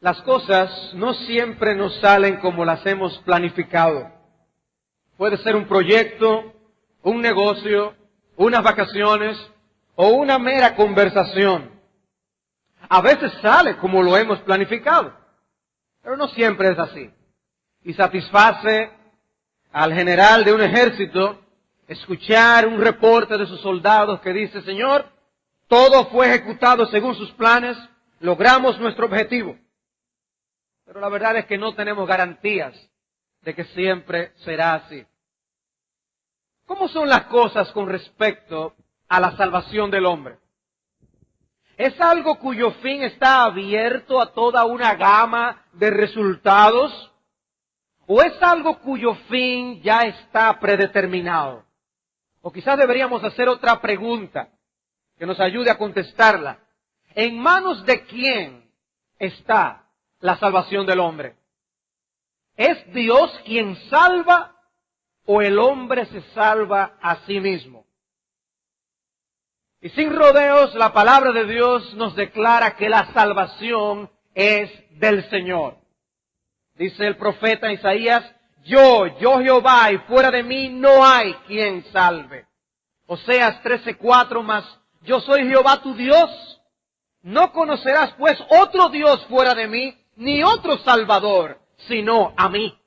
Las cosas no siempre nos salen como las hemos planificado. Puede ser un proyecto, un negocio, unas vacaciones o una mera conversación. A veces sale como lo hemos planificado, pero no siempre es así. Y satisface al general de un ejército escuchar un reporte de sus soldados que dice: Señor, todo fue ejecutado según sus planes, logramos nuestro objetivo. Pero la verdad es que no tenemos garantías de que siempre será así. ¿Cómo son las cosas con respecto a la salvación del hombre? ¿Es algo cuyo fin está abierto a toda una gama de resultados? ¿O es algo cuyo fin ya está predeterminado? O quizás deberíamos hacer otra pregunta que nos ayude a contestarla. ¿En manos de quién está la salvación del hombre? ¿Es Dios quien salva o el hombre se salva a sí mismo? Y sin rodeos, la palabra de Dios nos declara que la salvación es del Señor. Dice el profeta Isaías: Yo Jehová, y fuera de mí no hay quien salve. Oseas 13:4, mas yo soy Jehová tu Dios. No conocerás pues otro Dios fuera de mí, ni otro Salvador, sino a mí.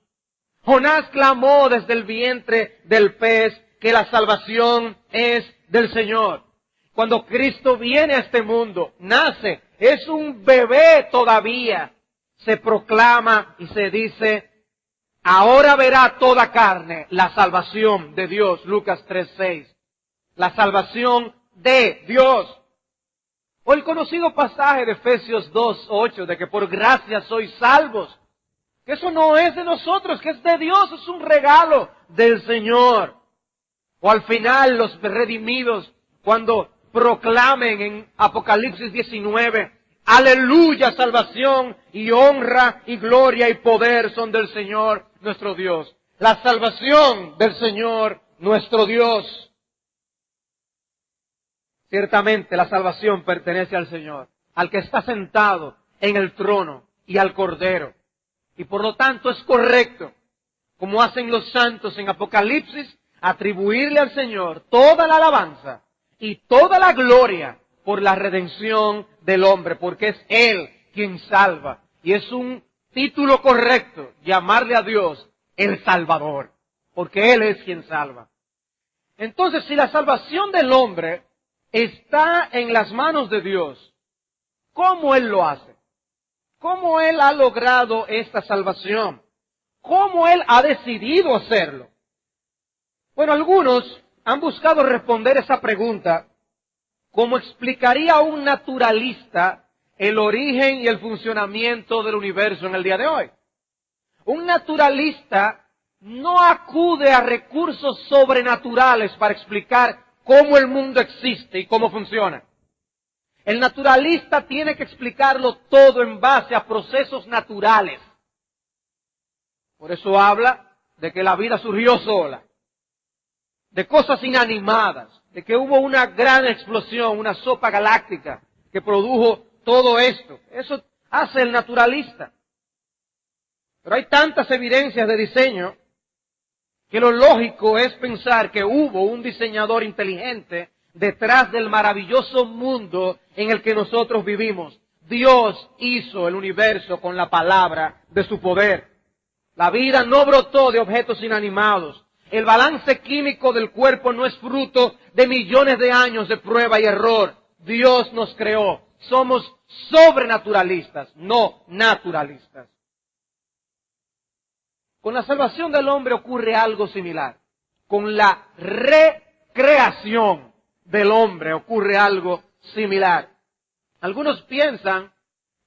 Jonás clamó desde el vientre del pez que la salvación es del Señor. Cuando Cristo viene a este mundo, nace, es un bebé todavía, se proclama y se dice: ahora verá toda carne la salvación de Dios. Lucas 3:6. La salvación de Dios. O el conocido pasaje de Efesios 2:8, de que por gracia sois salvos. Que eso no es de nosotros, que es de Dios, es un regalo del Señor. O al final los redimidos, cuando proclamen en Apocalipsis 19, aleluya, salvación y honra y gloria y poder son del Señor nuestro Dios. La salvación del Señor nuestro Dios. Ciertamente la salvación pertenece al Señor, al que está sentado en el trono y al Cordero. Y por lo tanto es correcto, como hacen los santos en Apocalipsis, atribuirle al Señor toda la alabanza y toda la gloria por la redención del hombre, porque es Él quien salva. Y es un título correcto llamarle a Dios el Salvador, porque Él es quien salva. Entonces, si la salvación del hombre está en las manos de Dios, ¿cómo Él lo hace? ¿Cómo Él ha logrado esta salvación? ¿Cómo Él ha decidido hacerlo? Bueno, algunos han buscado responder esa pregunta como explicaría un naturalista el origen y el funcionamiento del universo en el día de hoy. Un naturalista no acude a recursos sobrenaturales para explicar cómo el mundo existe y cómo funciona. El naturalista tiene que explicarlo todo en base a procesos naturales. Por eso habla de que la vida surgió sola, de cosas inanimadas, de que hubo una gran explosión, una sopa galáctica que produjo todo esto. Eso hace el naturalista. Pero hay tantas evidencias de diseño que lo lógico es pensar que hubo un diseñador inteligente detrás del maravilloso mundo en el que nosotros vivimos. Dios hizo el universo con la palabra de su poder. La vida no brotó de objetos inanimados. El balance químico del cuerpo no es fruto de millones de años de prueba y error. Dios nos creó. Somos sobrenaturalistas, no naturalistas. Con la salvación del hombre ocurre algo similar. Con la recreación del hombre ocurre algo similar. Algunos piensan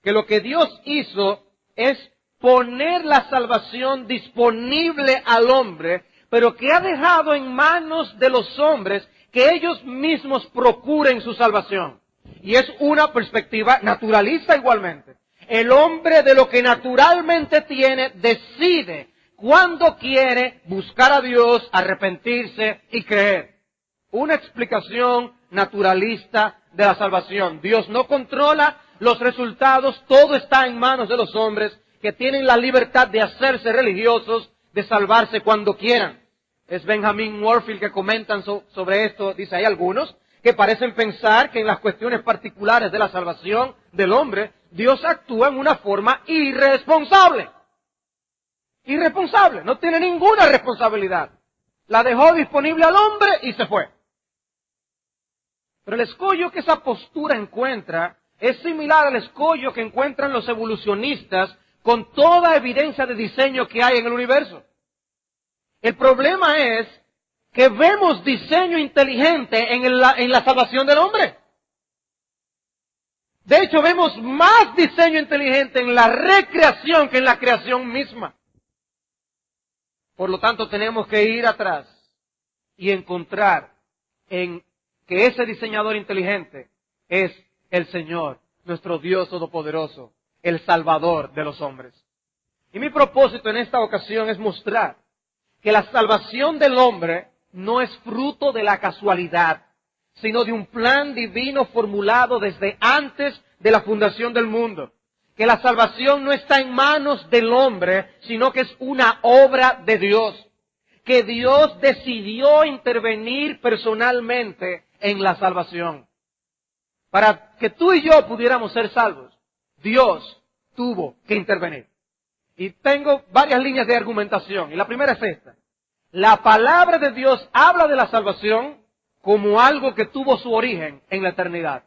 que lo que Dios hizo es poner la salvación disponible al hombre, pero que ha dejado en manos de los hombres que ellos mismos procuren su salvación. Y es una perspectiva naturalista igualmente. El hombre, de lo que naturalmente tiene, decide cuando quiere buscar a Dios, arrepentirse y creer. Una explicación naturalista de la salvación. Dios no controla los resultados, todo está en manos de los hombres que tienen la libertad de hacerse religiosos, de salvarse cuando quieran. Es Benjamin Warfield que comentan sobre esto, dice, hay algunos que parecen pensar que en las cuestiones particulares de la salvación del hombre, Dios actúa en una forma irresponsable. Irresponsable, no tiene ninguna responsabilidad. La dejó disponible al hombre y se fue. Pero el escollo que esa postura encuentra es similar al escollo que encuentran los evolucionistas con toda evidencia de diseño que hay en el universo. El problema es que vemos diseño inteligente en la salvación del hombre. De hecho, vemos más diseño inteligente en la recreación que en la creación misma. Por lo tanto, tenemos que ir atrás y encontrar en que ese diseñador inteligente es el Señor, nuestro Dios Todopoderoso, el Salvador de los hombres. Y mi propósito en esta ocasión es mostrar que la salvación del hombre no es fruto de la casualidad, sino de un plan divino formulado desde antes de la fundación del mundo. Que la salvación no está en manos del hombre, sino que es una obra de Dios. Que Dios decidió intervenir personalmente en la salvación. Para que tú y yo pudiéramos ser salvos, Dios tuvo que intervenir. Y tengo varias líneas de argumentación. Y la primera es esta. La palabra de Dios habla de la salvación como algo que tuvo su origen en la eternidad.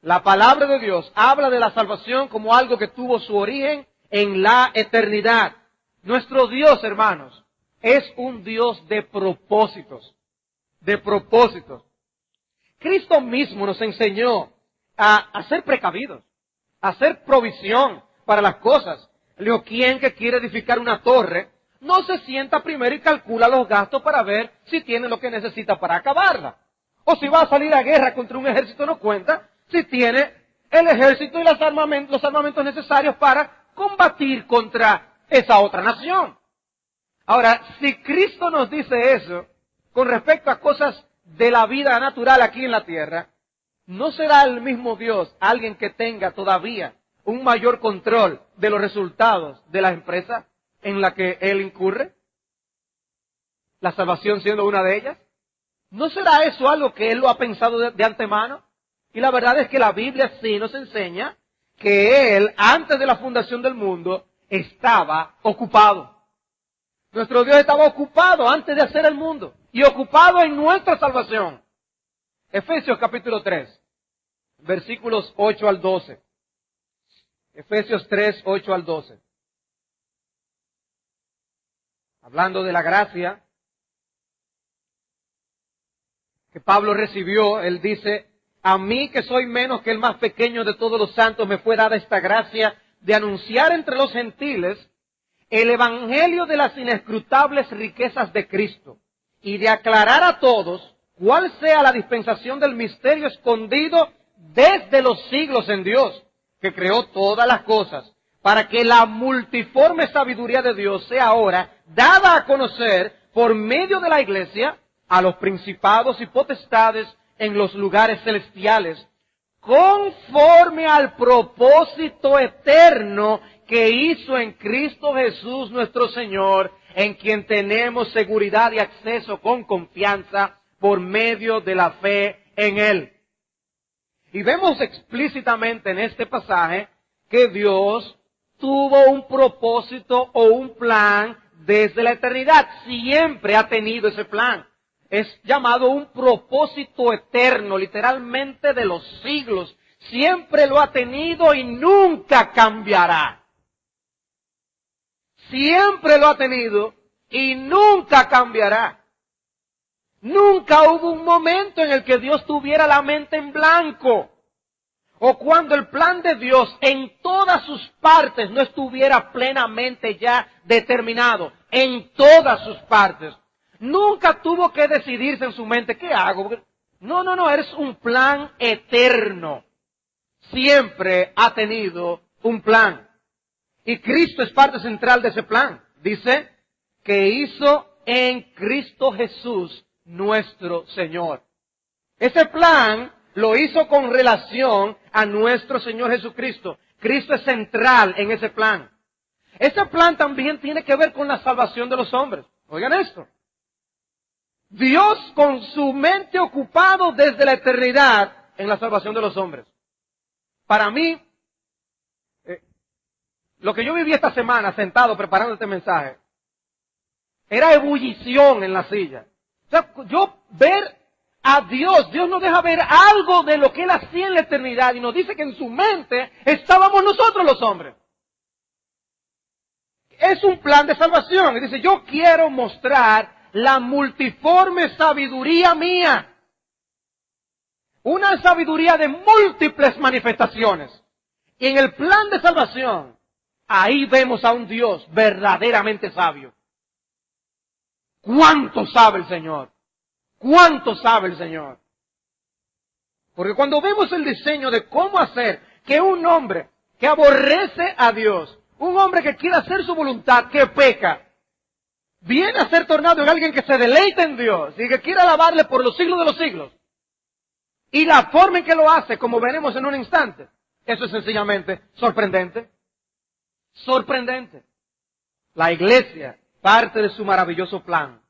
La palabra de Dios habla de la salvación como algo que tuvo su origen en la eternidad. Nuestro Dios, hermanos, es un Dios de propósitos. De propósitos. Cristo mismo nos enseñó a ser precavidos, a hacer provisión para las cosas. Le digo, ¿quién que quiere edificar una torre no se sienta primero y calcula los gastos para ver si tiene lo que necesita para acabarla? O si va a salir a guerra contra un ejército, no cuenta si tiene el ejército y los armamentos necesarios para combatir contra esa otra nación. Ahora, si Cristo nos dice eso con respecto a cosas de la vida natural aquí en la tierra, ¿no será el mismo Dios alguien que tenga todavía un mayor control de los resultados de la empresa en la que Él incurre? La salvación siendo una de ellas. ¿No será eso algo que Él lo ha pensado de antemano? Y la verdad es que la Biblia sí nos enseña que Él, antes de la fundación del mundo, estaba ocupado. Nuestro Dios estaba ocupado antes de hacer el mundo y ocupado en nuestra salvación. Efesios capítulo 3, versículos 8 al 12. Efesios 3, 8 al 12. Hablando de la gracia que Pablo recibió, él dice, a mí que soy menos que el más pequeño de todos los santos, me fue dada esta gracia de anunciar entre los gentiles el evangelio de las inescrutables riquezas de Cristo y de aclarar a todos cuál sea la dispensación del misterio escondido desde los siglos en Dios, que creó todas las cosas, para que la multiforme sabiduría de Dios sea ahora dada a conocer por medio de la iglesia a los principados y potestades en los lugares celestiales, conforme al propósito eterno que hizo en Cristo Jesús nuestro Señor, en quien tenemos seguridad y acceso con confianza por medio de la fe en Él. Y vemos explícitamente en este pasaje que Dios tuvo un propósito o un plan desde la eternidad. Siempre ha tenido ese plan. Es llamado un propósito eterno, literalmente de los siglos. Siempre lo ha tenido y nunca cambiará. Siempre lo ha tenido y nunca cambiará. Nunca hubo un momento en el que Dios tuviera la mente en blanco. O cuando el plan de Dios en todas sus partes no estuviera plenamente ya determinado. En todas sus partes. Nunca tuvo que decidirse en su mente, ¿qué hago? No, eres un plan eterno. Siempre ha tenido un plan. Y Cristo es parte central de ese plan. Dice que hizo en Cristo Jesús nuestro Señor. Ese plan lo hizo con relación a nuestro Señor Jesucristo. Cristo es central en ese plan. Ese plan también tiene que ver con la salvación de los hombres. Oigan esto. Dios con su mente ocupado desde la eternidad en la salvación de los hombres. Para mí, lo que yo viví esta semana sentado preparando este mensaje, era ebullición en la silla. O sea, yo ver a Dios nos deja ver algo de lo que Él hacía en la eternidad y nos dice que en su mente estábamos nosotros los hombres. Es un plan de salvación. Y dice, yo quiero mostrar la multiforme sabiduría mía. Una sabiduría de múltiples manifestaciones. Y en el plan de salvación, ahí vemos a un Dios verdaderamente sabio. ¿Cuánto sabe el Señor? ¿Cuánto sabe el Señor? Porque cuando vemos el diseño de cómo hacer que un hombre que aborrece a Dios, un hombre que quiere hacer su voluntad, que peca, viene a ser tornado en alguien que se deleita en Dios y que quiere alabarle por los siglos de los siglos. Y la forma en que lo hace, como veremos en un instante, eso es sencillamente sorprendente. Sorprendente. La iglesia, parte de su maravilloso plan.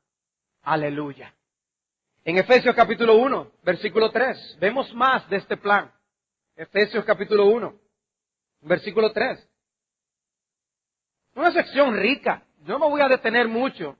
Aleluya. En Efesios capítulo 1, versículo 3, vemos más de este plan. Efesios capítulo 1, versículo 3. Una sección rica. Yo no me voy a detener mucho.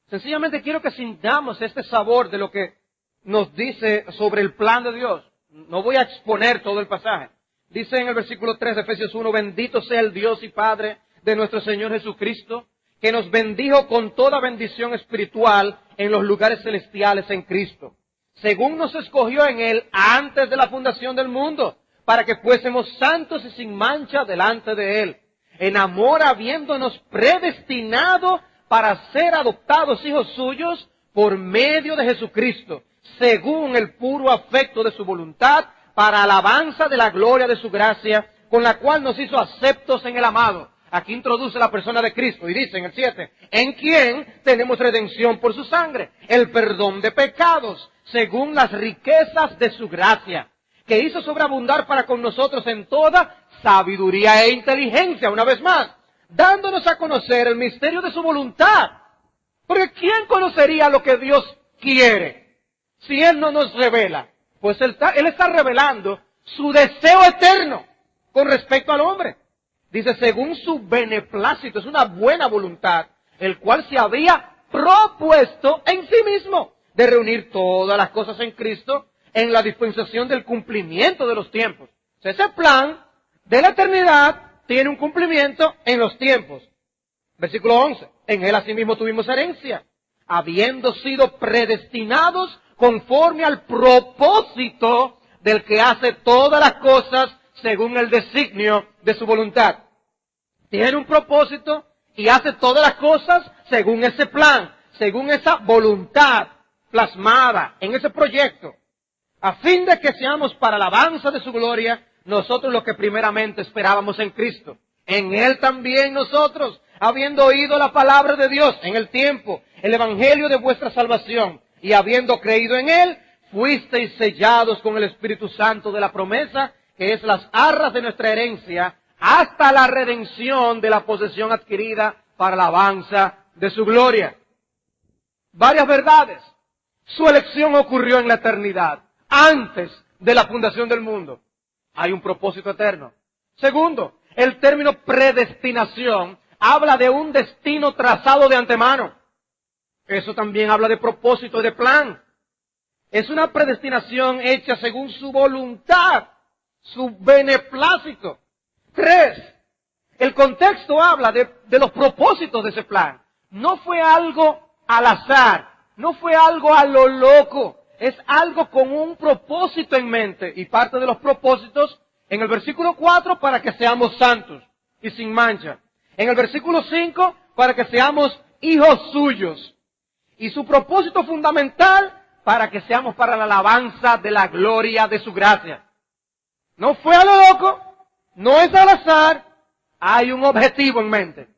Sencillamente quiero que sintamos este sabor de lo que nos dice sobre el plan de Dios. No voy a exponer todo el pasaje. Dice en el versículo 3 de Efesios 1, bendito sea el Dios y Padre de nuestro Señor Jesucristo, que nos bendijo con toda bendición espiritual en los lugares celestiales en Cristo, según nos escogió en Él antes de la fundación del mundo, para que fuésemos santos y sin mancha delante de Él, en amor habiéndonos predestinado para ser adoptados hijos suyos por medio de Jesucristo, según el puro afecto de su voluntad, para alabanza de la gloria de su gracia, con la cual nos hizo aceptos en el amado. Aquí introduce la persona de Cristo y dice en el 7, en quien tenemos redención por su sangre, el perdón de pecados, según las riquezas de su gracia, que hizo sobreabundar para con nosotros en toda sabiduría e inteligencia, una vez más, dándonos a conocer el misterio de su voluntad. Porque ¿quién conocería lo que Dios quiere si Él no nos revela? Pues Él está revelando su deseo eterno con respecto al hombre. Dice, según su beneplácito, es una buena voluntad, el cual se había propuesto en sí mismo de reunir todas las cosas en Cristo en la dispensación del cumplimiento de los tiempos. O sea, ese plan de la eternidad tiene un cumplimiento en los tiempos. Versículo 11, en Él asimismo tuvimos herencia, habiendo sido predestinados conforme al propósito del que hace todas las cosas según el designio de su voluntad. Tiene un propósito y hace todas las cosas según ese plan, según esa voluntad plasmada en ese proyecto, a fin de que seamos para alabanza de su gloria, nosotros los que primeramente esperábamos en Cristo. En Él también nosotros, habiendo oído la palabra de Dios en el tiempo, el evangelio de vuestra salvación, y habiendo creído en Él, fuisteis sellados con el Espíritu Santo de la promesa, que es las arras de nuestra herencia, hasta la redención de la posesión adquirida para la alabanza de su gloria. Varias verdades. Su elección ocurrió en la eternidad, antes de la fundación del mundo. Hay un propósito eterno. Segundo, el término predestinación habla de un destino trazado de antemano. Eso también habla de propósito y de plan. Es una predestinación hecha según su voluntad, su beneplácito. 3. El contexto habla de los propósitos de ese plan. No fue algo al azar, no fue algo a lo loco, es algo con un propósito en mente. Y parte de los propósitos, en el versículo 4, para que seamos santos y sin mancha. En el versículo 5, para que seamos hijos suyos. Y su propósito fundamental, para que seamos para la alabanza de la gloria de su gracia. No fue a lo loco, no es al azar, hay un objetivo en mente.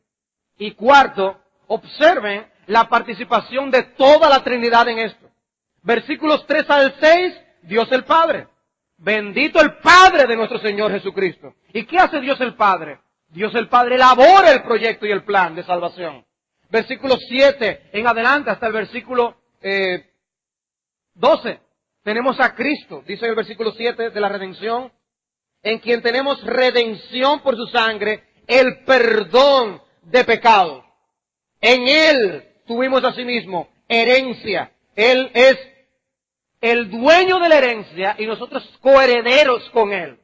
Y cuarto, observen la participación de toda la Trinidad en esto. Versículos 3 al 6, Dios el Padre. Bendito el Padre de nuestro Señor Jesucristo. ¿Y qué hace Dios el Padre? Dios el Padre elabora el proyecto y el plan de salvación. Versículo 7 en adelante hasta el versículo 12. Tenemos a Cristo, dice el versículo 7 de la redención, en quien tenemos redención por su sangre, el perdón de pecados. En Él tuvimos asimismo herencia. Él es el dueño de la herencia y nosotros coherederos con Él.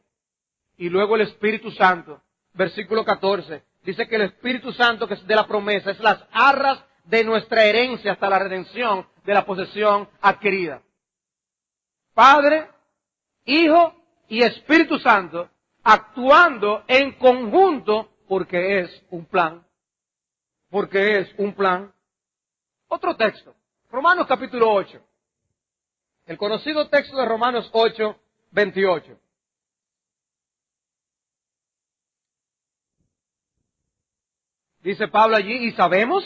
Y luego el Espíritu Santo, versículo 14, dice que el Espíritu Santo, que es de la promesa, es las arras de nuestra herencia hasta la redención de la posesión adquirida. Padre, Hijo y Espíritu Santo actuando en conjunto porque es un plan. Porque es un plan. Otro texto, Romanos capítulo 8. El conocido texto de Romanos 8, 28. Dice Pablo allí, y sabemos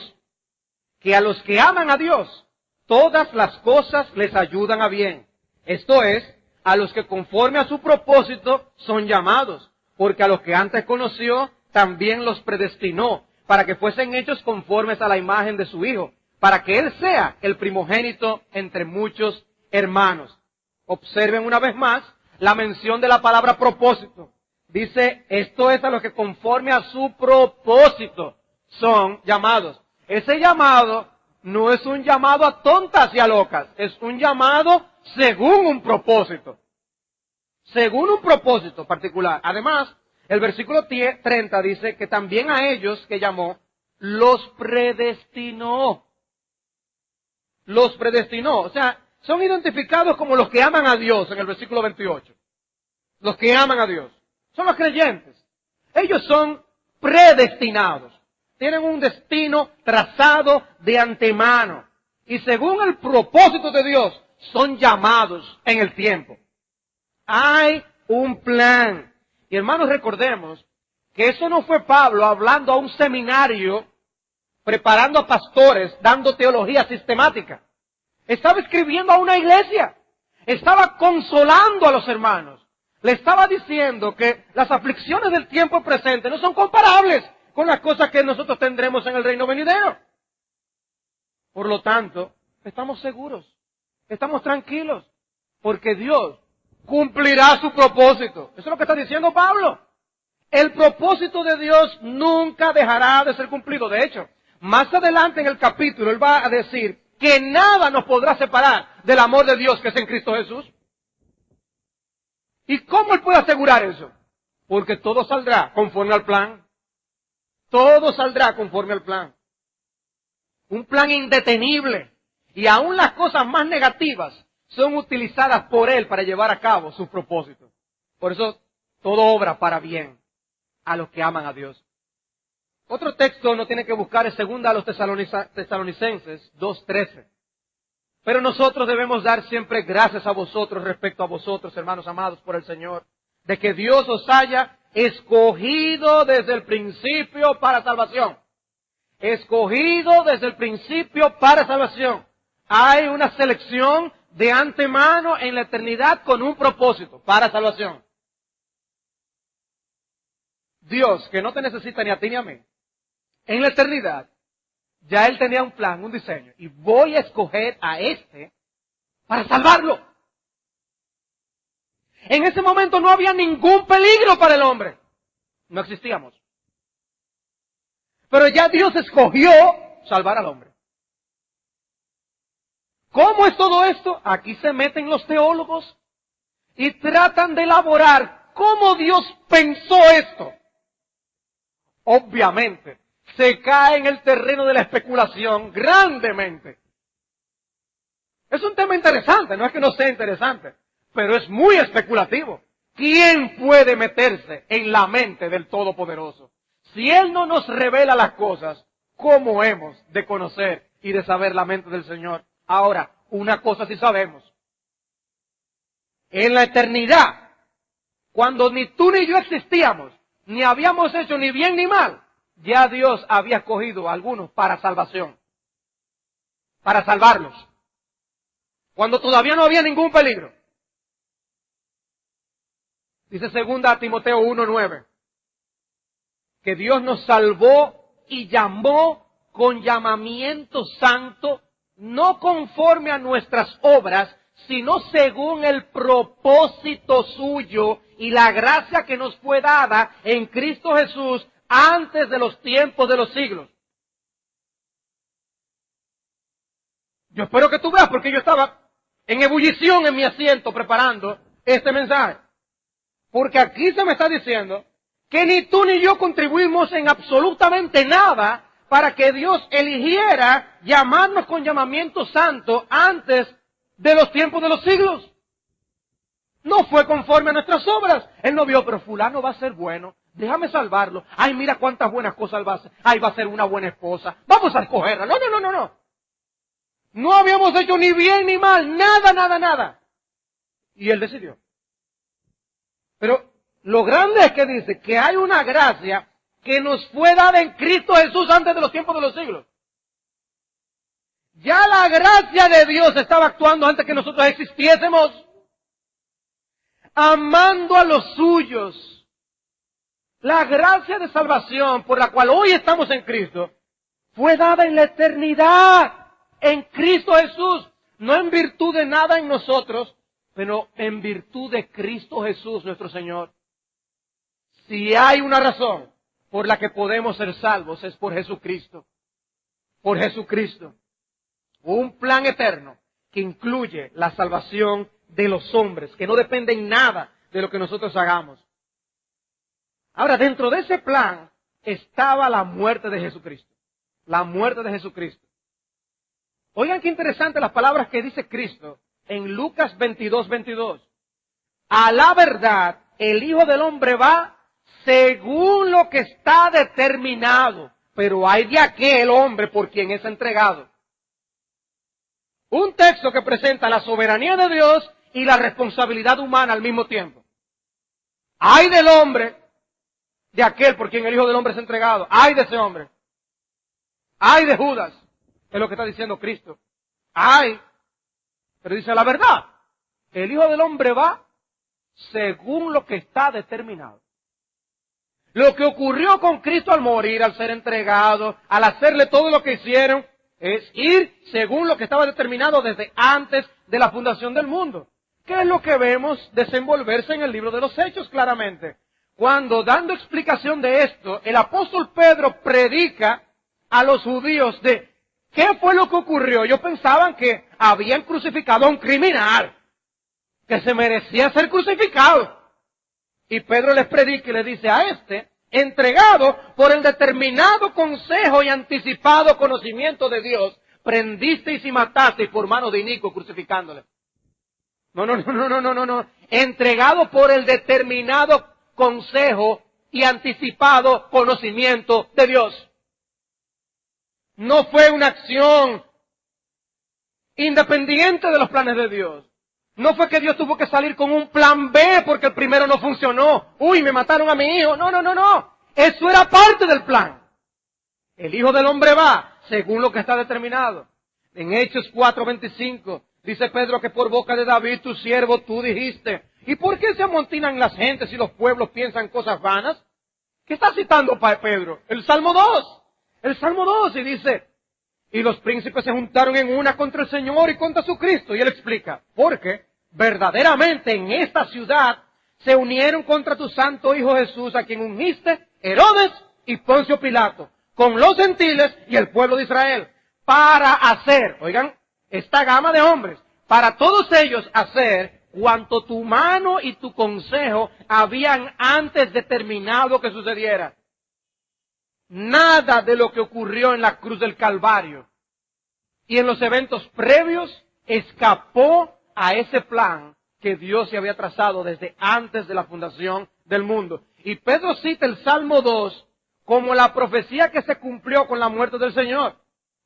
que a los que aman a Dios, todas las cosas les ayudan a bien. Esto es, a los que conforme a su propósito son llamados, porque a los que antes conoció, también los predestinó, para que fuesen hechos conformes a la imagen de su Hijo, para que Él sea el primogénito entre muchos hermanos. Observen una vez más la mención de la palabra propósito. Dice, esto es a los que conforme a su propósito son llamados. Ese llamado no es un llamado a tontas y a locas, es un llamado según un propósito. Según un propósito particular. Además, el versículo 30 dice que también a ellos que llamó, los predestinó. Los predestinó. O sea, son identificados como los que aman a Dios en el versículo 28. Los que aman a Dios. Son los creyentes. Ellos son predestinados. Tienen un destino trazado de antemano. Y según el propósito de Dios, son llamados en el tiempo. Hay un plan. Y hermanos, recordemos que eso no fue Pablo hablando a un seminario, preparando a pastores, dando teología sistemática. Estaba escribiendo a una iglesia. Estaba consolando a los hermanos. Le estaba diciendo que las aflicciones del tiempo presente no son comparables con las cosas que nosotros tendremos en el reino venidero. Por lo tanto, estamos seguros, estamos tranquilos, porque Dios cumplirá su propósito. Eso es lo que está diciendo Pablo. El propósito de Dios nunca dejará de ser cumplido. De hecho, más adelante en el capítulo, él va a decir que nada nos podrá separar del amor de Dios que es en Cristo Jesús. ¿Y cómo él puede asegurar eso? Porque todo saldrá conforme al plan. Todo saldrá conforme al plan. Un plan indetenible. Y aún las cosas más negativas son utilizadas por Él para llevar a cabo sus propósitos. Por eso, todo obra para bien a los que aman a Dios. Otro texto no tiene que buscar es segunda a los Tesalonicenses 2:13. Pero nosotros debemos dar siempre gracias a vosotros respecto a vosotros, hermanos amados por el Señor, de que Dios os haya escogido desde el principio para salvación. Escogido desde el principio para salvación. Hay una selección de antemano en la eternidad con un propósito para salvación. Dios, que no te necesita ni a ti ni a mí, en la eternidad, ya Él tenía un plan, un diseño, y voy a escoger a este para salvarlo. En ese momento no había ningún peligro para el hombre. No existíamos. Pero ya Dios escogió salvar al hombre. ¿Cómo es todo esto? Aquí se meten los teólogos y tratan de elaborar cómo Dios pensó esto. Obviamente, se cae en el terreno de la especulación grandemente. Es un tema interesante, no es que no sea interesante, pero es muy especulativo. ¿Quién puede meterse en la mente del Todopoderoso? Si Él no nos revela las cosas, ¿cómo hemos de conocer y de saber la mente del Señor? Ahora, una cosa sí sabemos. En la eternidad, cuando ni tú ni yo existíamos, ni habíamos hecho ni bien ni mal, ya Dios había escogido a algunos para salvación. Para salvarlos. Cuando todavía no había ningún peligro. Dice 2 Timoteo 1:9, que Dios nos salvó y llamó con llamamiento santo, no conforme a nuestras obras, sino según el propósito suyo y la gracia que nos fue dada en Cristo Jesús antes de los tiempos de los siglos. Yo espero que tú veas, porque yo estaba en ebullición en mi asiento preparando este mensaje. Porque aquí se me está diciendo que ni tú ni yo contribuimos en absolutamente nada para que Dios eligiera llamarnos con llamamiento santo antes de los tiempos de los siglos. No fue conforme a nuestras obras. Él no vio, pero fulano va a ser bueno, déjame salvarlo. Ay, mira cuántas buenas cosas él va a hacer. Ay, va a ser una buena esposa. Vamos a escogerla. No. No habíamos hecho ni bien ni mal. Nada. Y él decidió. Pero lo grande es que dice que hay una gracia que nos fue dada en Cristo Jesús antes de los tiempos de los siglos. Ya la gracia de Dios estaba actuando antes que nosotros existiésemos, amando a los suyos. La gracia de salvación por la cual hoy estamos en Cristo fue dada en la eternidad, en Cristo Jesús, no en virtud de nada en nosotros, pero en virtud de Cristo Jesús nuestro Señor. Si hay una razón por la que podemos ser salvos, es por Jesucristo. Por Jesucristo. Un plan eterno que incluye la salvación de los hombres, que no depende en nada de lo que nosotros hagamos. Ahora, dentro de ese plan estaba la muerte de Jesucristo. La muerte de Jesucristo. Oigan qué interesante las palabras que dice Cristo en Lucas 22:22. A la verdad, el Hijo del Hombre va según lo que está determinado, pero hay de aquel hombre por quien es entregado. Un texto que presenta la soberanía de Dios y la responsabilidad humana al mismo tiempo. Hay del hombre, de aquel por quien el Hijo del Hombre es entregado. Hay de ese hombre. Hay de Judas, es lo que está diciendo Cristo. Hay, pero dice la verdad. El Hijo del Hombre va según lo que está determinado. Lo que ocurrió con Cristo al morir, al ser entregado, al hacerle todo lo que hicieron, es ir según lo que estaba determinado desde antes de la fundación del mundo. ¿Qué es lo que vemos desenvolverse en el libro de los Hechos claramente? Cuando, dando explicación de esto, el apóstol Pedro predica a los judíos de qué fue lo que ocurrió. Ellos pensaban que habían crucificado a un criminal, que se merecía ser crucificado. Y Pedro les predica y les dice a este, entregado por el determinado consejo y anticipado conocimiento de Dios, prendisteis y matasteis por mano de inicuo crucificándole. No. Entregado por el determinado consejo y anticipado conocimiento de Dios. No fue una acción independiente de los planes de Dios. No fue que Dios tuvo que salir con un plan B porque el primero no funcionó. Uy, me mataron a mi hijo. No. Eso era parte del plan. El Hijo del Hombre va según lo que está determinado. En Hechos 4:25 dice Pedro que por boca de David, tu siervo, tú dijiste, ¿y por qué se amontinan las gentes y los pueblos piensan cosas vanas? ¿Qué está citando Pedro? El Salmo 2. El Salmo 2 y dice, y los príncipes se juntaron en una contra el Señor y contra su Cristo. Y él explica, porque verdaderamente en esta ciudad se unieron contra tu santo Hijo Jesús, a quien ungiste Herodes y Poncio Pilato, con los gentiles y el pueblo de Israel, para hacer, oigan, esta gama de hombres, para todos ellos hacer cuanto tu mano y tu consejo habían antes determinado que sucediera. Nada de lo que ocurrió en la cruz del Calvario y en los eventos previos escapó a ese plan que Dios se había trazado desde antes de la fundación del mundo. Y Pedro cita el Salmo 2 como la profecía que se cumplió con la muerte del Señor.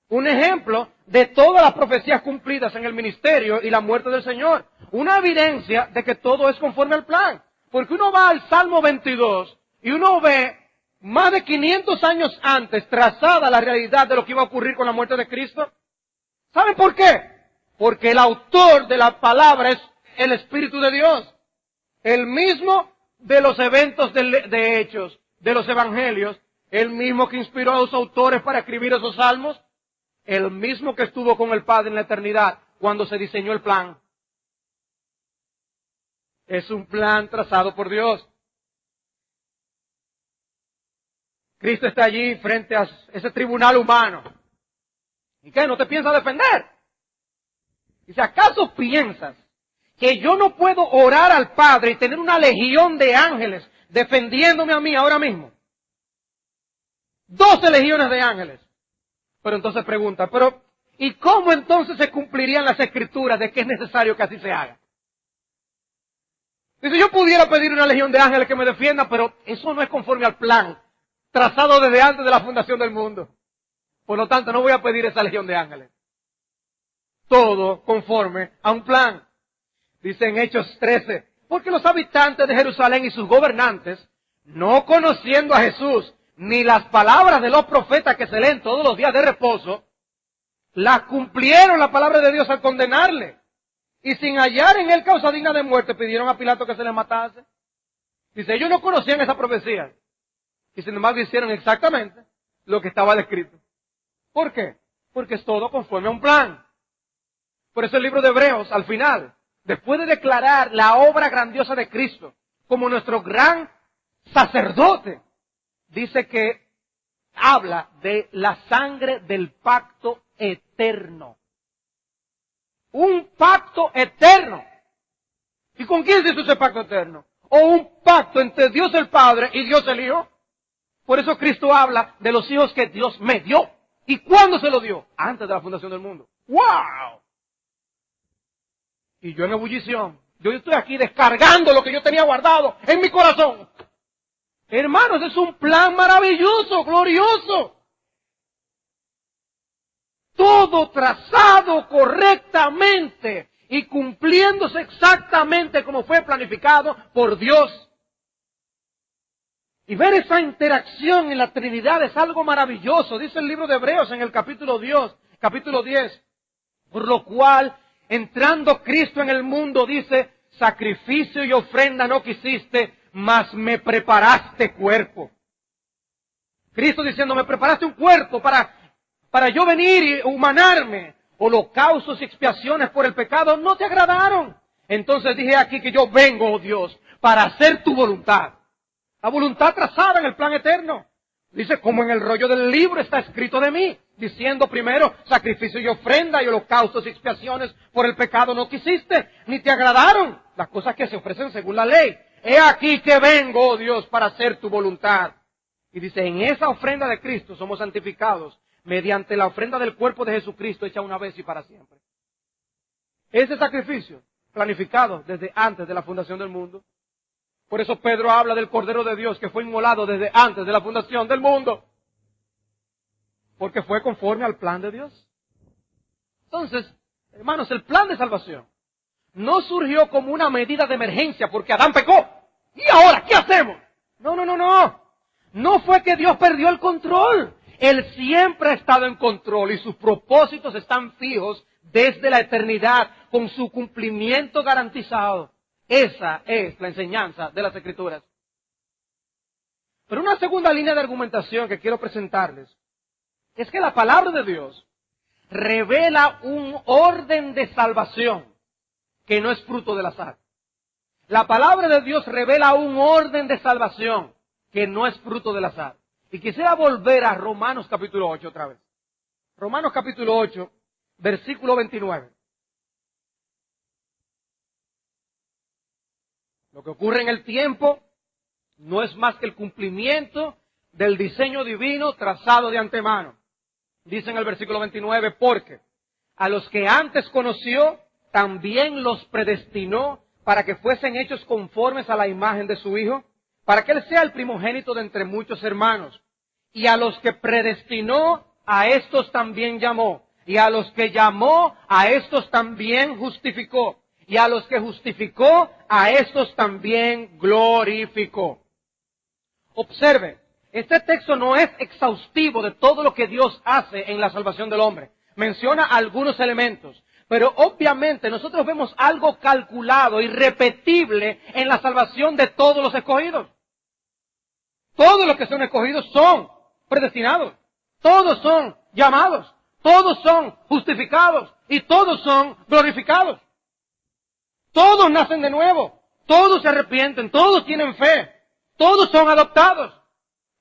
Un ejemplo de todas las profecías cumplidas en el ministerio y la muerte del Señor. Una evidencia de que todo es conforme al plan. Porque uno va al Salmo 22 y uno ve más de 500 años antes trazada la realidad de lo que iba a ocurrir con la muerte de Cristo. ¿Saben por qué? Porque el autor de la palabra es el Espíritu de Dios. El mismo de los eventos de Hechos, de los Evangelios, el mismo que inspiró a los autores para escribir esos salmos, el mismo que estuvo con el Padre en la eternidad cuando se diseñó el plan. Es un plan trazado por Dios. Cristo está allí frente a ese tribunal humano. ¿Y qué? ¿No te piensas defender? Dice, ¿acaso piensas que yo no puedo orar al Padre y tener una legión de ángeles defendiéndome a mí ahora mismo? 12 legiones de ángeles. Pero entonces pregunta, ¿y cómo entonces se cumplirían las escrituras de que es necesario que así se haga? Dice, yo pudiera pedir una legión de ángeles que me defienda, pero eso no es conforme al plan trazado desde antes de la fundación del mundo. Por lo tanto, no voy a pedir esa legión de ángeles. Todo conforme a un plan. Dice en Hechos 13, porque los habitantes de Jerusalén y sus gobernantes, no conociendo a Jesús, ni las palabras de los profetas que se leen todos los días de reposo, las cumplieron la palabra de Dios al condenarle. Y sin hallar en él causa digna de muerte, pidieron a Pilato que se le matase. Dice, ellos no conocían esa profecía. Y sin embargo hicieron exactamente lo que estaba descrito. ¿Por qué? Porque es todo conforme a un plan. Por eso el libro de Hebreos, al final, después de declarar la obra grandiosa de Cristo como nuestro gran sacerdote, dice que habla de la sangre del pacto eterno. Un pacto eterno. ¿Y con quién se hizo ese pacto eterno? O un pacto entre Dios el Padre y Dios el Hijo. Por eso Cristo habla de los hijos que Dios me dio. ¿Y cuándo se lo dio? Antes de la fundación del mundo. ¡Wow! Y yo en ebullición. Yo estoy aquí descargando lo que yo tenía guardado en mi corazón. Hermanos, es un plan maravilloso, glorioso. Todo trazado correctamente y cumpliéndose exactamente como fue planificado por Dios. Y ver esa interacción en la Trinidad es algo maravilloso. Dice el libro de Hebreos en el capítulo 10. Por lo cual, entrando Cristo en el mundo, dice, sacrificio y ofrenda no quisiste, mas me preparaste cuerpo. Cristo diciendo, me preparaste un cuerpo para yo venir y humanarme. Holocaustos y expiaciones por el pecado no te agradaron. Entonces dije aquí que yo vengo, oh Dios, para hacer tu voluntad. La voluntad trazada en el plan eterno. Dice, como en el rollo del libro está escrito de mí, diciendo primero, sacrificio y ofrenda y holocaustos y expiaciones por el pecado no quisiste, ni te agradaron las cosas que se ofrecen según la ley. He aquí que vengo, oh Dios, para hacer tu voluntad. Y dice, en esa ofrenda de Cristo somos santificados mediante la ofrenda del cuerpo de Jesucristo hecha una vez y para siempre. Ese sacrificio, planificado desde antes de la fundación del mundo. Por eso Pedro habla del Cordero de Dios que fue inmolado desde antes de la fundación del mundo. Porque fue conforme al plan de Dios. Entonces, hermanos, el plan de salvación no surgió como una medida de emergencia porque Adán pecó. ¿Y ahora qué hacemos? No. No fue que Dios perdió el control. Él siempre ha estado en control y sus propósitos están fijos desde la eternidad con su cumplimiento garantizado. Esa es la enseñanza de las Escrituras. Pero una segunda línea de argumentación que quiero presentarles es que la palabra de Dios revela un orden de salvación que no es fruto del azar. La palabra de Dios revela un orden de salvación que no es fruto del azar. Y quisiera volver a Romanos capítulo 8 otra vez. Romanos capítulo 8, versículo 29. Lo que ocurre en el tiempo no es más que el cumplimiento del diseño divino trazado de antemano. Dice en el versículo 29, porque a los que antes conoció, también los predestinó para que fuesen hechos conformes a la imagen de su Hijo, para que Él sea el primogénito de entre muchos hermanos. Y a los que predestinó, a estos también llamó. Y a los que llamó, a estos también justificó. Y a los que justificó, a estos también glorificó. Observe, este texto no es exhaustivo de todo lo que Dios hace en la salvación del hombre. Menciona algunos elementos, Pero obviamente nosotros vemos algo calculado y repetible en la salvación de todos los escogidos. Todos los que son escogidos son predestinados. Todos son llamados. Todos son justificados. Y todos son glorificados. Todos nacen de nuevo. Todos se arrepienten. Todos tienen fe. Todos son adoptados.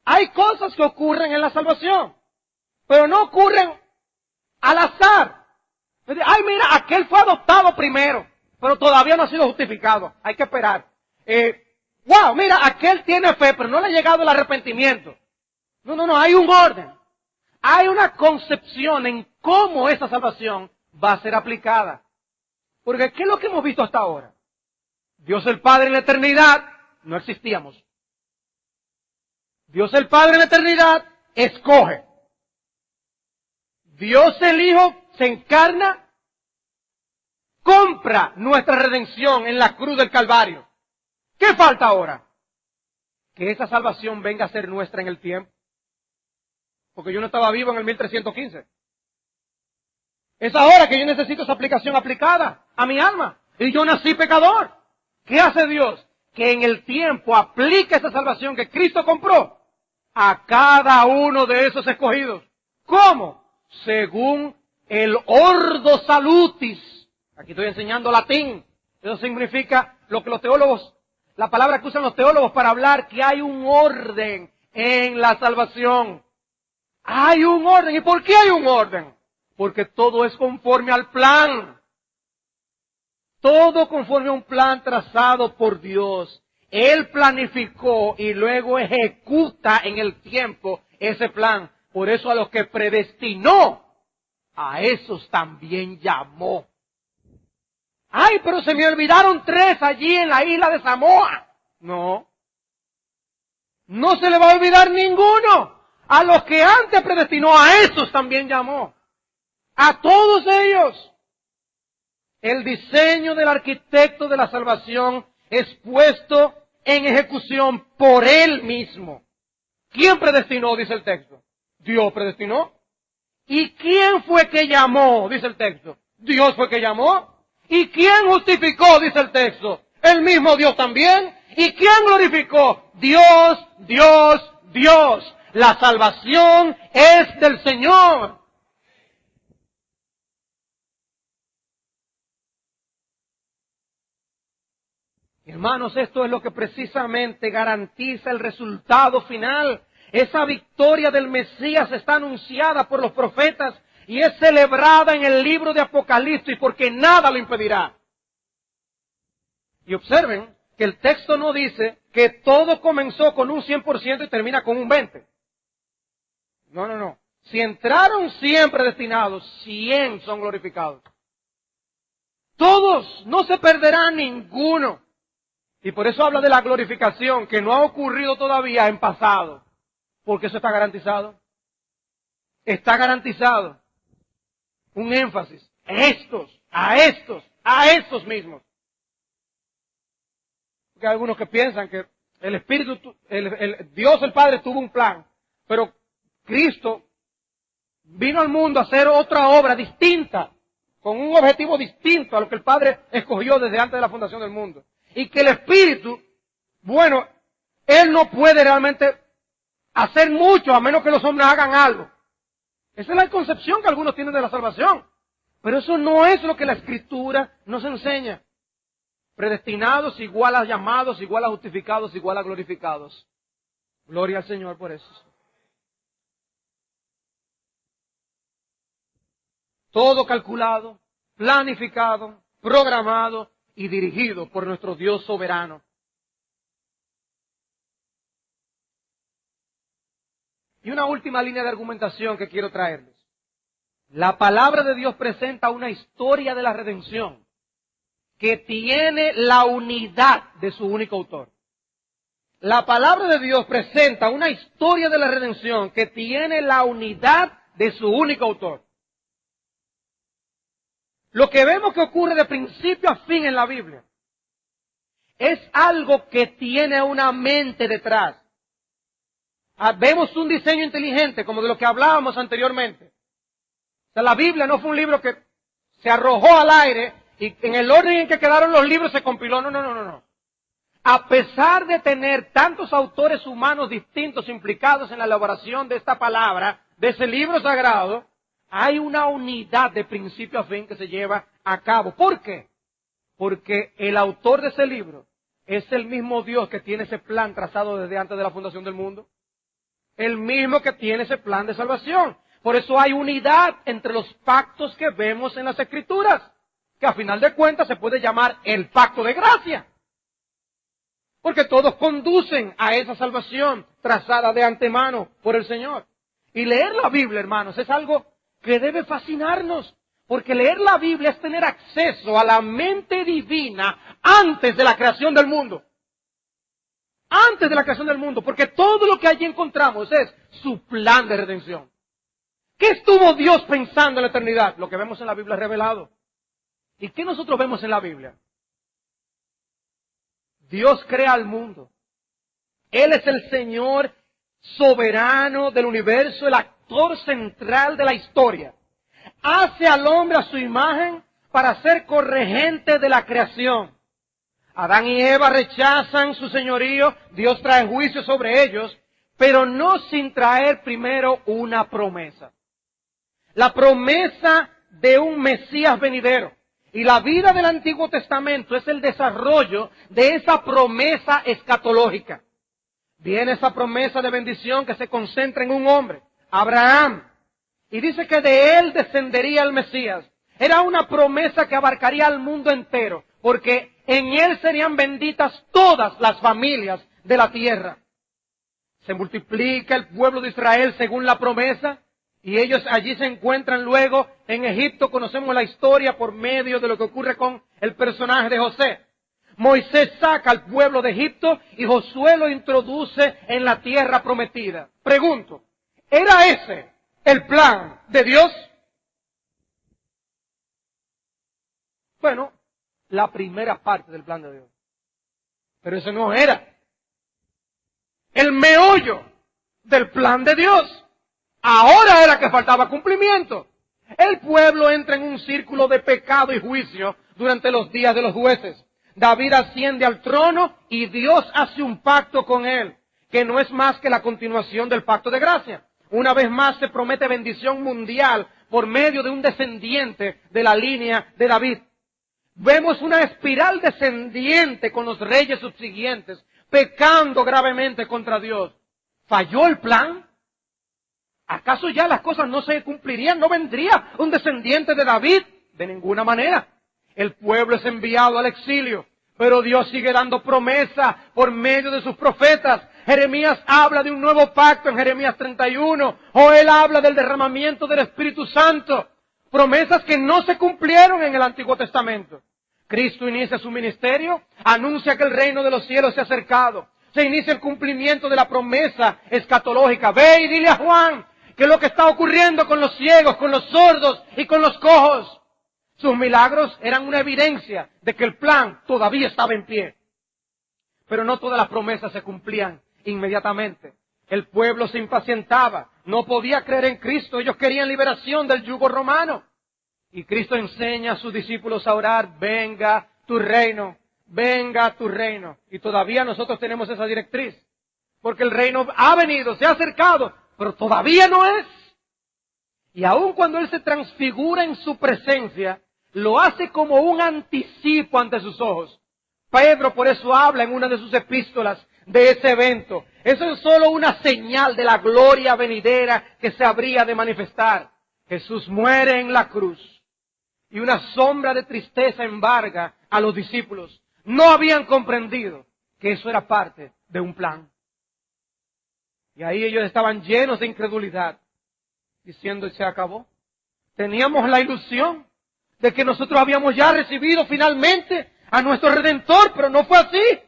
Hay cosas que ocurren en la salvación. Pero no ocurren al azar. Ay, mira, aquel fue adoptado primero, pero todavía no ha sido justificado. Hay que esperar. Wow, mira, aquel tiene fe, pero no le ha llegado el arrepentimiento. No, hay un orden. Hay una concepción en cómo esa salvación va a ser aplicada. Porque ¿qué es lo que hemos visto hasta ahora? Dios el Padre en la eternidad, no existíamos. Dios el Padre en la eternidad escoge. Dios el Hijo se encarna, compra nuestra redención en la cruz del Calvario. ¿Qué falta ahora? Que esa salvación venga a ser nuestra en el tiempo. Porque yo no estaba vivo en el 1315. Es ahora que yo necesito esa aplicación aplicada a mi alma. Y yo nací pecador. ¿Qué hace Dios? Que en el tiempo aplique esa salvación que Cristo compró a cada uno de esos escogidos. ¿Cómo? Según el ordo salutis. Aquí estoy enseñando latín. Eso significa lo que los teólogos, la palabra que usan los teólogos para hablar que hay un orden en la salvación. Hay un orden. ¿Y por qué hay un orden? Porque todo es conforme al plan. Todo conforme a un plan trazado por Dios. Él planificó y luego ejecuta en el tiempo ese plan. Por eso a los que predestinó, a esos también llamó. Ay, pero se me olvidaron 3 allí en la isla de Samoa. No. No se le va a olvidar ninguno. A los que antes predestinó, a esos también llamó. A todos ellos. El diseño del arquitecto de la salvación es puesto en ejecución por él mismo. ¿Quién predestinó? Dice el texto. Dios predestinó. ¿Y quién fue que llamó? Dice el texto. Dios fue que llamó. ¿Y quién justificó? Dice el texto. El mismo Dios también. ¿Y quién glorificó? Dios, Dios, Dios. La salvación es del Señor. Hermanos, esto es lo que precisamente garantiza el resultado final. Esa victoria del Mesías está anunciada por los profetas y es celebrada en el libro de Apocalipsis porque nada lo impedirá. Y observen que el texto no dice que todo comenzó con un 100% y termina con un 20%. No. Si entraron 100 predestinados, 100 son glorificados. Todos, no se perderá ninguno. Y por eso habla de la glorificación, que no ha ocurrido todavía en pasado. Porque eso está garantizado. Está garantizado. Un énfasis. A estos mismos. Porque hay algunos que piensan que el Espíritu, Dios el Padre tuvo un plan, pero Cristo vino al mundo a hacer otra obra distinta, con un objetivo distinto a lo que el Padre escogió desde antes de la fundación del mundo. Y que el Espíritu, bueno, Él no puede realmente hacer mucho a menos que los hombres hagan algo. Esa es la concepción que algunos tienen de la salvación. Pero eso no es lo que la Escritura nos enseña. Predestinados igual a llamados, igual a justificados, igual a glorificados. Gloria al Señor por eso. Todo calculado, planificado, programado y dirigido por nuestro Dios soberano. Y una última línea de argumentación que quiero traerles. La palabra de Dios presenta una historia de la redención que tiene la unidad de su único autor. La palabra de Dios presenta una historia de la redención que tiene la unidad de su único autor. Lo que vemos que ocurre de principio a fin en la Biblia es algo que tiene una mente detrás. Vemos un diseño inteligente, como de lo que hablábamos anteriormente. O sea, la Biblia no fue un libro que se arrojó al aire y en el orden en que quedaron los libros se compiló. No. A pesar de tener tantos autores humanos distintos implicados en la elaboración de esta palabra, de ese libro sagrado, hay una unidad de principio a fin que se lleva a cabo. ¿Por qué? Porque el autor de ese libro es el mismo Dios que tiene ese plan trazado desde antes de la fundación del mundo. El mismo que tiene ese plan de salvación. Por eso hay unidad entre los pactos que vemos en las Escrituras, que a final de cuentas se puede llamar el pacto de gracia. Porque todos conducen a esa salvación trazada de antemano por el Señor. Y leer la Biblia, hermanos, es algo que debe fascinarnos. Porque leer la Biblia es tener acceso a la mente divina antes de la creación del mundo. Antes de la creación del mundo. Porque todo lo que allí encontramos es su plan de redención. ¿Qué estuvo Dios pensando en la eternidad? Lo que vemos en la Biblia revelado. ¿Y qué nosotros vemos en la Biblia? Dios crea al mundo. Él es el Señor soberano del universo, el actor central de la historia. Hace al hombre a su imagen para ser corregente de la creación. Adán y Eva rechazan su señorío, Dios trae juicio sobre ellos, pero no sin traer primero una promesa. La promesa de un Mesías venidero. Y la vida del Antiguo Testamento es el desarrollo de esa promesa escatológica. Viene esa promesa de bendición que se concentra en un hombre, Abraham. Y dice que de él descendería el Mesías. Era una promesa que abarcaría al mundo entero, porque en él serían benditas todas las familias de la tierra. Se multiplica el pueblo de Israel según la promesa, y ellos allí se encuentran luego en Egipto. Conocemos la historia por medio de lo que ocurre con el personaje de José. Moisés saca al pueblo de Egipto y Josué lo introduce en la tierra prometida. Pregunto, ¿era ese el plan de Dios? Bueno, la primera parte del plan de Dios. Pero eso no era el meollo del plan de Dios. Ahora era que faltaba cumplimiento. El pueblo entra en un círculo de pecado y juicio durante los días de los jueces. David asciende al trono y Dios hace un pacto con él, que no es más que la continuación del pacto de gracia. Una vez más se promete bendición mundial por medio de un descendiente de la línea de David. Vemos una espiral descendiente con los reyes subsiguientes, pecando gravemente contra Dios. ¿Falló el plan? ¿Acaso ya las cosas no se cumplirían? ¿No vendría un descendiente de David? De ninguna manera. El pueblo es enviado al exilio, pero Dios sigue dando promesa por medio de sus profetas. Jeremías habla de un nuevo pacto en Jeremías 31. Joel habla del derramamiento del Espíritu Santo. Promesas que no se cumplieron en el Antiguo Testamento. Cristo inicia su ministerio, anuncia que el reino de los cielos se ha acercado. Se inicia el cumplimiento de la promesa escatológica. Ve y dile a Juan que lo que está ocurriendo con los ciegos, con los sordos y con los cojos. Sus milagros eran una evidencia de que el plan todavía estaba en pie. Pero no todas las promesas se cumplían inmediatamente. El pueblo se impacientaba, no podía creer en Cristo, ellos querían liberación del yugo romano. Y Cristo enseña a sus discípulos a orar, venga tu reino, venga tu reino. Y todavía nosotros tenemos esa directriz, porque el reino ha venido, se ha acercado, pero todavía no es. Y aun cuando Él se transfigura en su presencia, lo hace como un anticipo ante sus ojos. Pedro por eso habla en una de sus epístolas de ese evento. Eso es solo una señal de la gloria venidera que se habría de manifestar. Jesús muere en la cruz y una sombra de tristeza embarga a los discípulos. No habían comprendido que eso era parte de un plan. Y ahí ellos estaban llenos de incredulidad, diciendo, se acabó. Teníamos la ilusión de que nosotros habíamos ya recibido finalmente a nuestro Redentor, pero no fue así.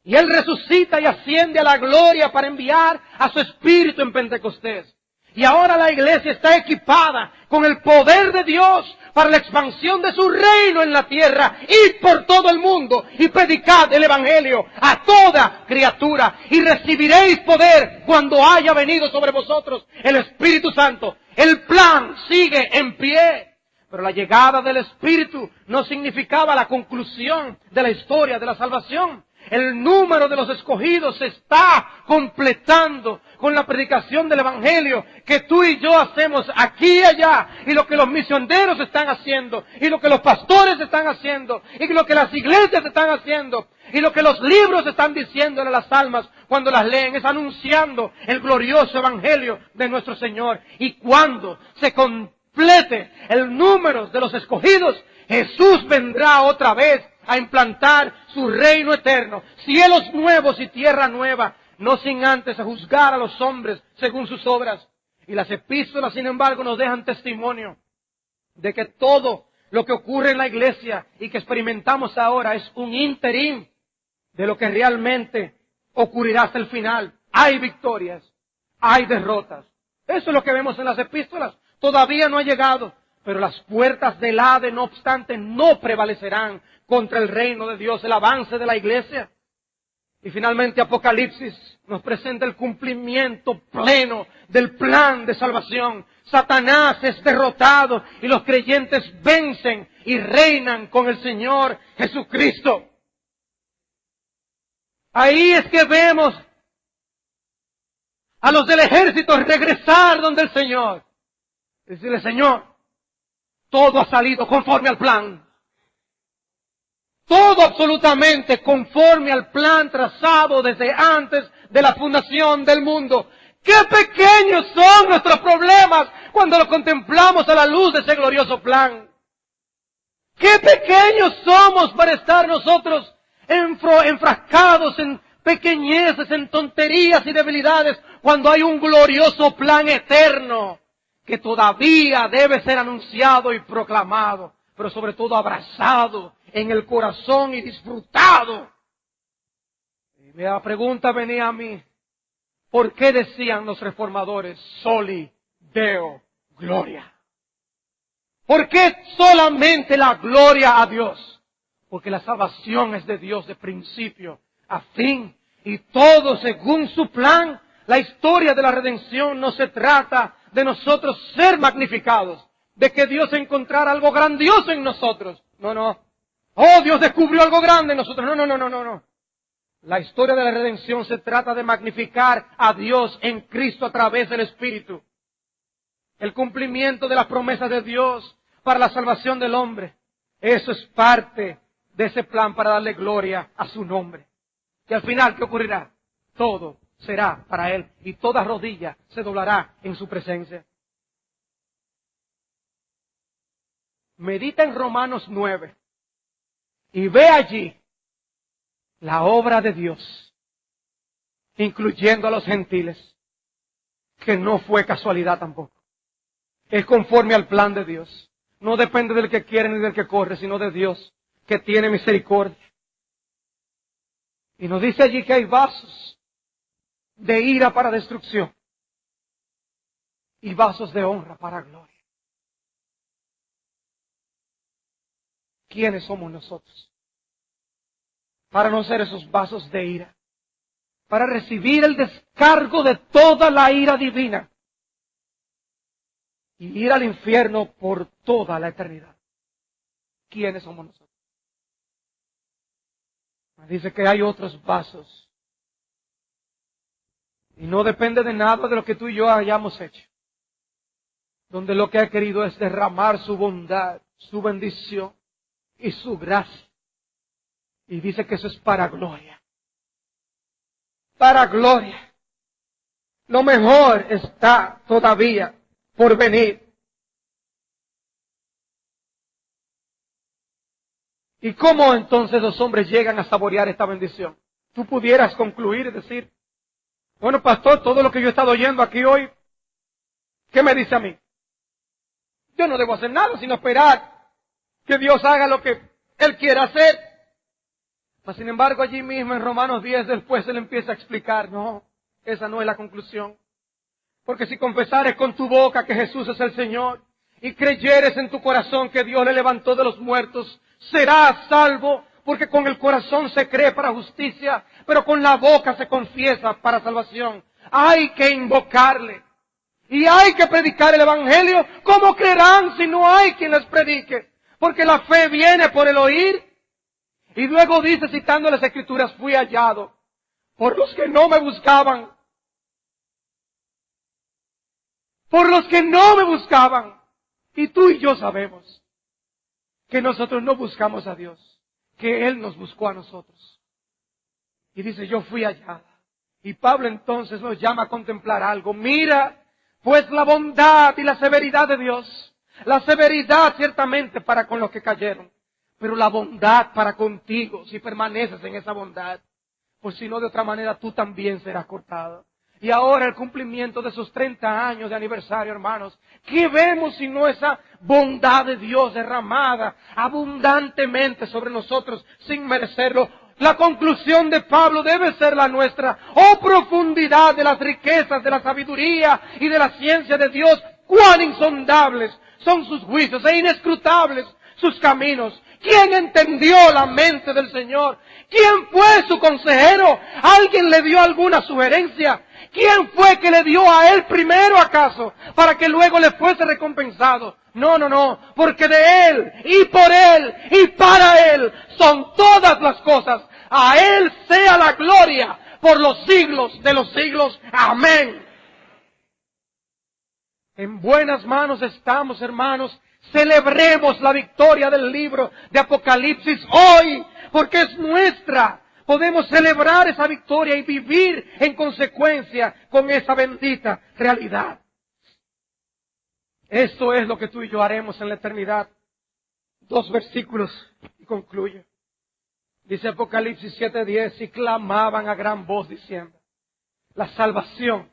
Y Él resucita y asciende a la gloria para enviar a su Espíritu en Pentecostés. Y ahora la iglesia está equipada con el poder de Dios para la expansión de su reino en la tierra. Id por todo el mundo y predicad el Evangelio a toda criatura. Y recibiréis poder cuando haya venido sobre vosotros el Espíritu Santo. El plan sigue en pie. Pero la llegada del Espíritu no significaba la conclusión de la historia de la salvación. El número de los escogidos se está completando con la predicación del Evangelio que tú y yo hacemos aquí y allá, y lo que los misioneros están haciendo, y lo que los pastores están haciendo, y lo que las iglesias están haciendo, y lo que los libros están diciéndole a las almas cuando las leen, es anunciando el glorioso Evangelio de nuestro Señor. Y cuando se complete el número de los escogidos, Jesús vendrá otra vez a implantar su reino eterno, cielos nuevos y tierra nueva, no sin antes juzgar a los hombres según sus obras. Y las epístolas, sin embargo, nos dejan testimonio de que todo lo que ocurre en la iglesia y que experimentamos ahora es un interín de lo que realmente ocurrirá hasta el final. Hay victorias, hay derrotas. Eso es lo que vemos en las epístolas. Todavía no ha llegado, pero las puertas del Hades, no obstante, no prevalecerán contra el reino de Dios, el avance de la iglesia. Y finalmente Apocalipsis nos presenta el cumplimiento pleno del plan de salvación. Satanás es derrotado y los creyentes vencen y reinan con el Señor Jesucristo. Ahí es que vemos a los del ejército regresar donde el Señor. Decirle, Señor, todo ha salido conforme al plan. Todo absolutamente conforme al plan trazado desde antes de la fundación del mundo. ¡Qué pequeños son nuestros problemas cuando los contemplamos a la luz de ese glorioso plan! ¡Qué pequeños somos para estar nosotros enfrascados en pequeñeces, en tonterías y debilidades, cuando hay un glorioso plan eterno que todavía debe ser anunciado y proclamado, pero sobre todo abrazado en el corazón y disfrutado. Y la pregunta venía a mí, ¿por qué decían los reformadores soli Deo gloria? ¿Por qué solamente la gloria a Dios? Porque la salvación es de Dios de principio a fin, y todo según su plan. La historia de la redención no se trata de nosotros ser magnificados, de que Dios encontrara algo grandioso en nosotros. No. Oh, Dios descubrió algo grande en nosotros. No. La historia de la redención se trata de magnificar a Dios en Cristo a través del Espíritu. El cumplimiento de las promesas de Dios para la salvación del hombre. Eso es parte de ese plan para darle gloria a su nombre. Y al final, ¿qué ocurrirá? Todo será para Él y toda rodilla se doblará en su presencia. Medita en Romanos 9 y ve allí la obra de Dios, incluyendo a los gentiles, que no fue casualidad tampoco. Es conforme al plan de Dios. No depende del que quiere ni del que corre, sino de Dios, que tiene misericordia. Y nos dice allí que hay vasos de ira para destrucción y vasos de honra para gloria. ¿Quiénes somos nosotros para no ser esos vasos de ira? Para recibir el descargo de toda la ira divina y ir al infierno por toda la eternidad. ¿Quiénes somos nosotros? Dice que hay otros vasos. Y no depende de nada de lo que tú y yo hayamos hecho. Donde lo que ha querido es derramar su bondad, su bendición y su gracia. Y dice que eso es para gloria. Para gloria. Lo mejor está todavía por venir. ¿Y cómo entonces los hombres llegan a saborear esta bendición? Tú pudieras concluir y decir, bueno, pastor, todo lo que yo he estado oyendo aquí hoy, ¿qué me dice a mí? Yo no debo hacer nada sino esperar que Dios haga lo que Él quiera hacer. Mas, sin embargo, allí mismo en Romanos 10 después Él empieza a explicar, no, esa no es la conclusión. Porque si confesares con tu boca que Jesús es el Señor y creyeres en tu corazón que Dios le levantó de los muertos, serás salvo, porque con el corazón se cree para justicia, pero con la boca se confiesa para salvación. Hay que invocarle. Y hay que predicar el Evangelio. ¿Cómo creerán si no hay quien les predique? Porque la fe viene por el oír. Y luego dice, citando las Escrituras, fui hallado por los que no me buscaban. Por los que no me buscaban. Y tú y yo sabemos que nosotros no buscamos a Dios, que Él nos buscó a nosotros. Y dice, yo fui hallada. Y Pablo entonces nos llama a contemplar algo. Mira, pues la bondad y la severidad de Dios. La severidad ciertamente para con los que cayeron, pero la bondad para contigo, si permaneces en esa bondad. Pues si no, de otra manera tú también serás cortado. Y ahora el cumplimiento de esos 30 años de aniversario, hermanos. ¿Qué vemos si no esa bondad de Dios derramada abundantemente sobre nosotros sin merecerlo? La conclusión de Pablo debe ser la nuestra. ¡Oh profundidad de las riquezas, de la sabiduría y de la ciencia de Dios! ¡Cuán insondables son sus juicios e inescrutables sus caminos! ¿Quién entendió la mente del Señor? ¿Quién fue su consejero? ¿Alguien le dio alguna sugerencia? ¿Quién fue que le dio a él primero acaso para que luego le fuese recompensado? No, no, no, porque de Él y por Él y para Él son todas las cosas. A Él sea la gloria por los siglos de los siglos. Amén. En buenas manos estamos, hermanos. Celebremos la victoria del libro de Apocalipsis hoy, porque es nuestra. Podemos celebrar esa victoria y vivir en consecuencia con esa bendita realidad. Esto es lo que tú y yo haremos en la eternidad. 2 versículos y concluyo. Dice Apocalipsis 7:10, y clamaban a gran voz diciendo, la salvación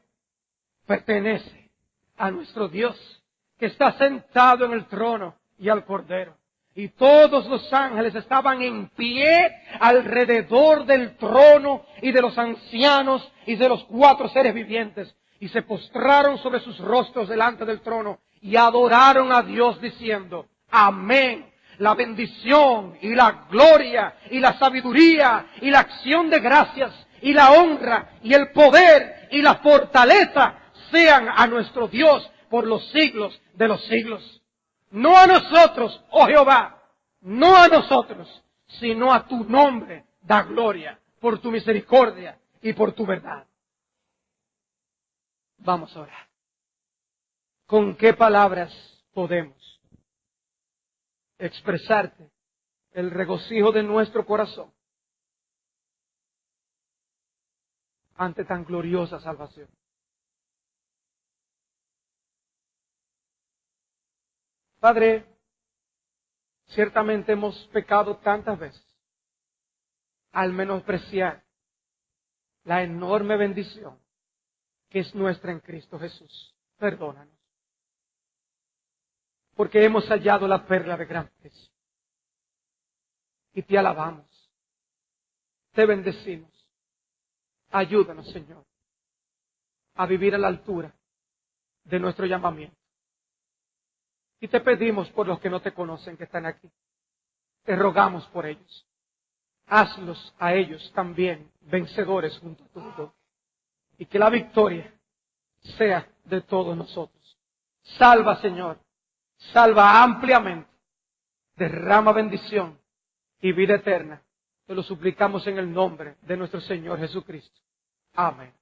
pertenece a nuestro Dios, que está sentado en el trono y al Cordero. Y todos los ángeles estaban en pie alrededor del trono y de los ancianos y de los 4 seres vivientes. Y se postraron sobre sus rostros delante del trono y adoraron a Dios diciendo, amén. La bendición y la gloria y la sabiduría y la acción de gracias y la honra y el poder y la fortaleza sean a nuestro Dios por los siglos de los siglos. No a nosotros, oh Jehová, no a nosotros, sino a tu nombre da gloria por tu misericordia y por tu verdad. Vamos a orar. ¿Con qué palabras podemos expresarte el regocijo de nuestro corazón ante tan gloriosa salvación? Padre, ciertamente hemos pecado tantas veces al menospreciar la enorme bendición que es nuestra en Cristo Jesús. Perdónanos. Porque hemos hallado la perla de gran precio. Y te alabamos. Te bendecimos. Ayúdanos, Señor, a vivir a la altura de nuestro llamamiento. Y te pedimos por los que no te conocen, que están aquí. Te rogamos por ellos. Hazlos a ellos también vencedores junto a tu Dios. Y que la victoria sea de todos nosotros. Salva, Señor. Salva ampliamente. Derrama bendición y vida eterna. Te lo suplicamos en el nombre de nuestro Señor Jesucristo. Amén.